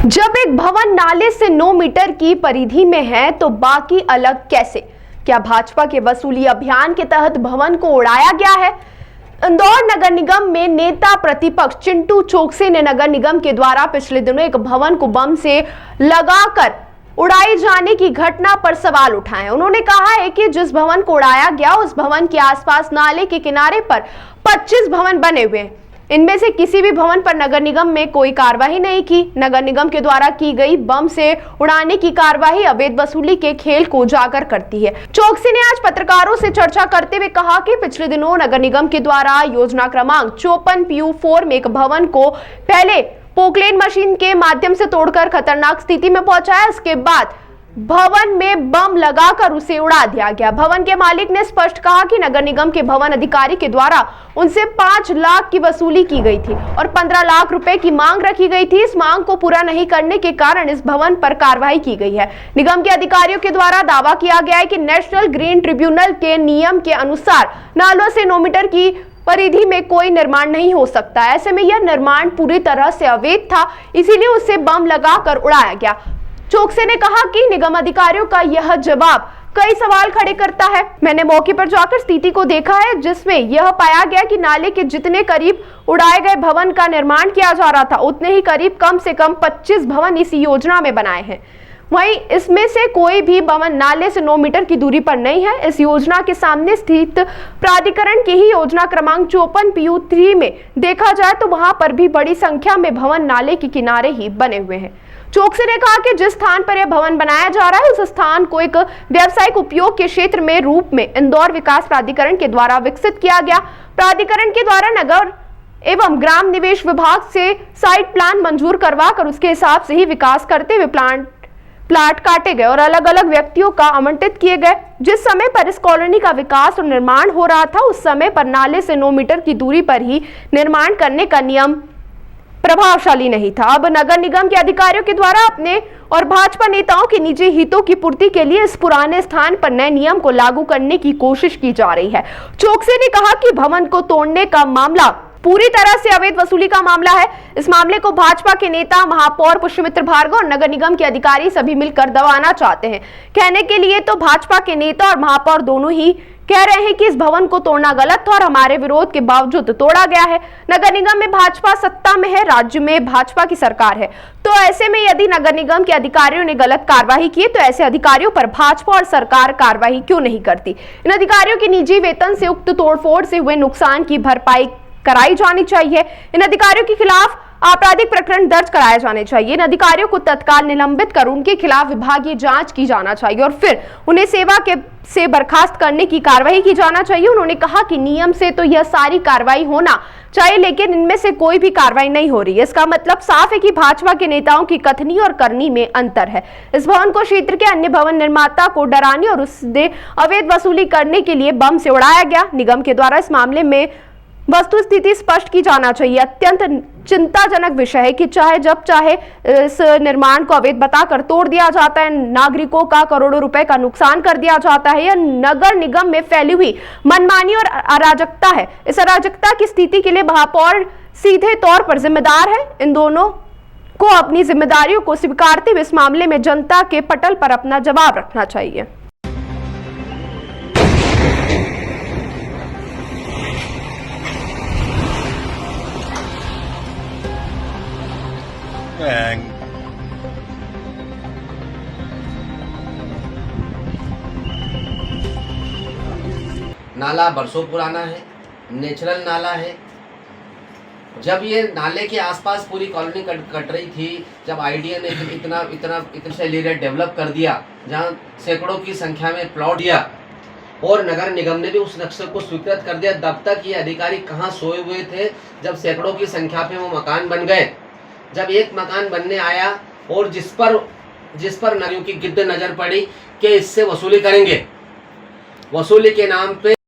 जब एक भवन नाले से 9 मीटर की परिधि में है तो बाकी अलग कैसे? क्या भाजपा के वसूली अभियान के तहत भवन को उड़ाया गया है? इंदौर नगर निगम में नेता प्रतिपक्ष चिंटू चोकसी ने नगर निगम के द्वारा पिछले दिनों एक भवन को बम से लगाकर उड़ाए जाने की घटना पर सवाल उठाए। उन्होंने कहा है कि जिस भवन को उड़ाया गया उस भवन के आसपास नाले के किनारे पर 25 भवन बने हुए हैं। इनमें से किसी भी भवन पर नगर निगम में कोई कार्रवाई नहीं की। नगर निगम के द्वारा की गई बम से उड़ाने की कार्रवाई अवैध वसूली के खेल को उजागर करती है। चौकसी ने आज पत्रकारों से चर्चा करते हुए कहा कि पिछले दिनों नगर निगम के द्वारा योजना क्रमांक 54 PU4 में एक भवन को पहले पोकलेन मशीन के माध्यम से तोड़कर खतरनाक स्थिति में पहुंचाया। इसके बाद भवन में बम लगाकर उसे उड़ा दिया गया। भवन के मालिक ने स्पष्ट कहा कि नगर निगम के भवन अधिकारी के द्वारा उनसे 5 लाख की वसूली की गई थी और 15 लाख रुपए की मांग रखी गई थी। इस मांग को पूरा नहीं करने के कारण इस भवन पर कार्रवाई की गई है। निगम के अधिकारियों के द्वारा दावा किया गया है कि नेशनल ग्रीन ट्रिब्यूनल के नियम के अनुसार नालों से 9 मीटर की परिधि में कोई निर्माण नहीं हो सकता। ऐसे में यह निर्माण पूरी तरह से अवैध था, इसीलिए उसे बम लगाकर उड़ाया गया। चोकसी ने कहा कि निगम अधिकारियों का यह जवाब कई सवाल खड़े करता है। मैंने मौके पर जाकर स्थिति को देखा है, जिसमें यह पाया गया कि नाले के जितने करीब उड़ाए गए भवन का निर्माण किया जा रहा था, उतने ही करीब कम से कम 25 भवन इस योजना में बनाए हैं। वहीं इसमें से कोई भी भवन नाले से 9 मीटर की दूरी पर नहीं है। इस योजना के सामने स्थित प्राधिकरण की ही योजना क्रमांक 54 PU3 में देखा जाए तो वहां पर भी बड़ी संख्या में भवन नाले के किनारे ही बने हुए हैं। चोकसी ने कहा कि जिस स्थान पर यह भवन बनाया जा रहा है उस स्थान को एक व्यावसायिक उपयोग के क्षेत्र में रूप में इंदौर विकास प्राधिकरण के द्वारा विकसित किया गया। प्राधिकरण के द्वारा नगर एवं ग्राम निवेश विभाग से साइट प्लान मंजूर करवा कर उसके हिसाब से ही विकास करते हुए प्लाट काटे गए और अलग अलग व्यक्तियों का आवंटित किए गए। जिस समय पर इस कॉलोनी का विकास और निर्माण हो रहा था उस समय पर नाले से 9 मीटर की दूरी पर ही निर्माण करने का नियम प्रभावशाली नहीं था। अब नगर निगम के अधिकारियों के द्वारा अपने और भाजपा नेताओं के निजी हितों की पूर्ति के लिए इस पुराने स्थान पर नए नियम को लागू करने की कोशिश की जा रही है। चोकसी ने कहा कि भवन को तोड़ने का मामला पूरी तरह से अवैध वसूली का मामला है। इस मामले को भाजपा के नेता महापौर पुष्यमित्र भार्गव और नगर निगम के अधिकारी सभी मिलकर दबाना चाहते हैं। कहने के लिए तो भाजपा के नेता और महापौर दोनों ही कह रहे हैं कि इस भवन को तोड़ना गलत था और हमारे विरोध के बावजूद तोड़ा गया है। नगर निगम में भाजपा सत्ता में है, राज्य में भाजपा की सरकार है, तो ऐसे में यदि नगर निगम के अधिकारियों ने गलत कार्रवाई की तो ऐसे अधिकारियों पर भाजपा और सरकार कार्रवाई क्यों नहीं करती? इन अधिकारियों के निजी वेतन से उक्त तोड़फोड़ से हुए नुकसान की भरपाई कराई जानी चाहिए। इन अधिकारियों के खिलाफ आपराधिक प्रकरण दर्ज कराए जाने चाहिए। इन अधिकारियों को तत्काल निलंबित कर उनके खिलाफ विभागीय जांच की जाना चाहिए और फिर उन्हें सेवा से बर्खास्त करने की कार्रवाई की जाना चाहिए। उन्होंने कहा कि नियम से तो यह सारी कार्रवाई होना चाहिए, लेकिन इनमें से कोई भी कार्रवाई नहीं हो रही है। इसका मतलब साफ है कि भाजपा के नेताओं की कथनी और करनी में अंतर है। इस भवन को क्षेत्र के अन्य भवन निर्माता को डराने और उससे अवैध वसूली करने के लिए बम से उड़ाया गया। निगम के द्वारा इस मामले में वस्तु स्थिति स्पष्ट की जाना चाहिए। अत्यंत चिंताजनक विषय है कि जब चाहे इस निर्माण को अवैध बताकर तोड़ दिया जाता है, नागरिकों का करोड़ों रुपए का नुकसान कर दिया जाता है। यह नगर निगम में फैली हुई मनमानी और अराजकता है। इस अराजकता की स्थिति के लिए महापौर सीधे तौर पर जिम्मेदार है। इन दोनों को अपनी जिम्मेदारियों को स्वीकारते हुए इस मामले में जनता के पटल पर अपना जवाब रखना चाहिए। नाला बरसों पुराना है, नेचुरल नाला है। जब ये नाले के आसपास पूरी कॉलोनी कट रही थी, जब आईडिया ने इतना एरिया डेवलप कर दिया जहाँ सैकड़ों की संख्या में प्लॉट दिया और नगर निगम ने भी उस नक्शे को स्वीकृत कर दिया, तब तक ये अधिकारी कहाँ सोए हुए थे जब सैकड़ों की संख्या पे वो मकान बन गए। जब एक मकान बनने आया और जिस पर नरियों की गिद्ध नजर पड़ी कि इससे वसूली करेंगे, वसूली के नाम पे